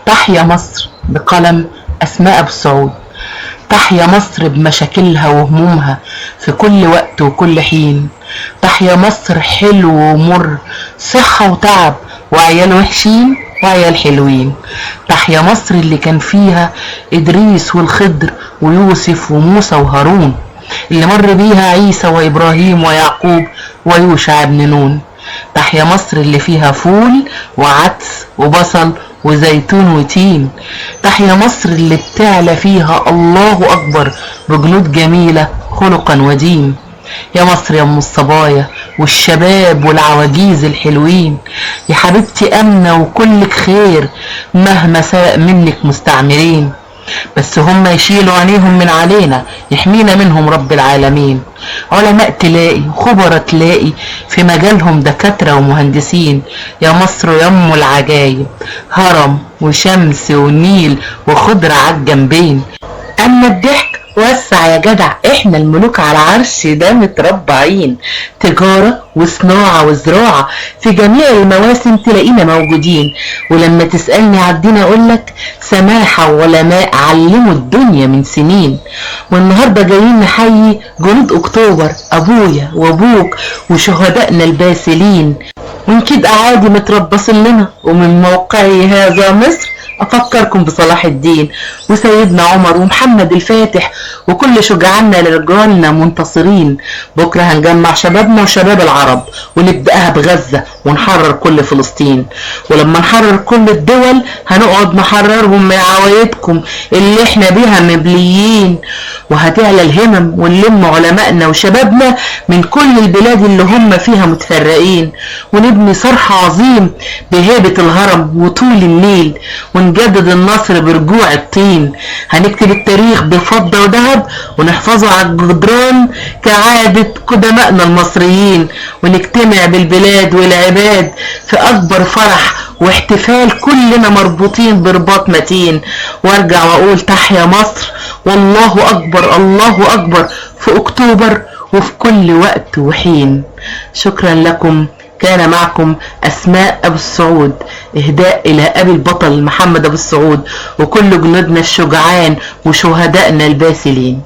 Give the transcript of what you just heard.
تحيا مصر بقلم أسماء أبو السعود. تحيا مصر بمشاكلها وهمومها في كل وقت وكل حين. تحيا مصر حلو ومر، صحة وتعب، وعيال وحشين وعيال حلوين. تحيا مصر اللي كان فيها إدريس والخضر ويوسف وموسى وهارون، اللي مر بيها عيسى وإبراهيم ويعقوب ويوشع بن نون. تحيا مصر اللي فيها فول وعدس وبصل وزيتون وتين. تحيا مصر اللي بتعلى فيها الله أكبر بجنود جميلة خلقا ودين. يا مصر يا ام الصبايا والشباب والعواجيز الحلوين، يا حبيبتي أمنة وكلك خير مهما سرق منك مستعمرين، بس هم يشيلوا عينيهم من علينا يحمينا منهم رب العالمين. علماء تلاقي وخبراء تلاقي في مجالهم دكاترة ومهندسين. يا مصر يا ام العجايب، هرم وشمس ونيل وخضرة عالجنبين. اما الضحك وسع يا جدع، احنا الملوك على عرش ده متربعين. تجارة وصناعة وزراعة في جميع المواسم تلاقينا موجودين. ولما تسألني عدينا اقولك سماحة وعلماء علموا الدنيا من سنين. والنهاردة جايين نحيي جنود اكتوبر، ابويا وابوك وشهدائنا الباسلين. ونكيد اعادي متربصين لنا، ومن موقعي هذا مصر افكركم بصلاح الدين وسيدنا عمر ومحمد الفاتح وكل شجعاننا لرجالنا منتصرين. بكرة هنجمع شبابنا وشباب العرب ونبدأها بغزة ونحرر كل فلسطين. ولما نحرر كل الدول هنقعد نحررهم من عوايدكم اللي احنا بيها مبليين. وهتعلى الهمم ونلم علمائنا وشبابنا من كل البلاد اللي هم فيها متفرقين، ونبني صرح عظيم بهيبة الهرم وطول النيل، ونجدد النصر برجوع الطين. هنكتب التاريخ بفضة وذهب ونحفظه على الجدران كعادة قدمائنا المصريين، ونجتمع بالبلاد والعباد في أكبر فرح واحتفال كلنا مربوطين برباط متين. وارجع واقول تحيا مصر والله أكبر الله أكبر في أكتوبر وفي كل وقت وحين. شكرا لكم. كان معكم أسماء أبو السعود، إهداء إلى أبي البطل محمد أبو السعود وكل جنودنا الشجعان وشهدائنا الباسلين.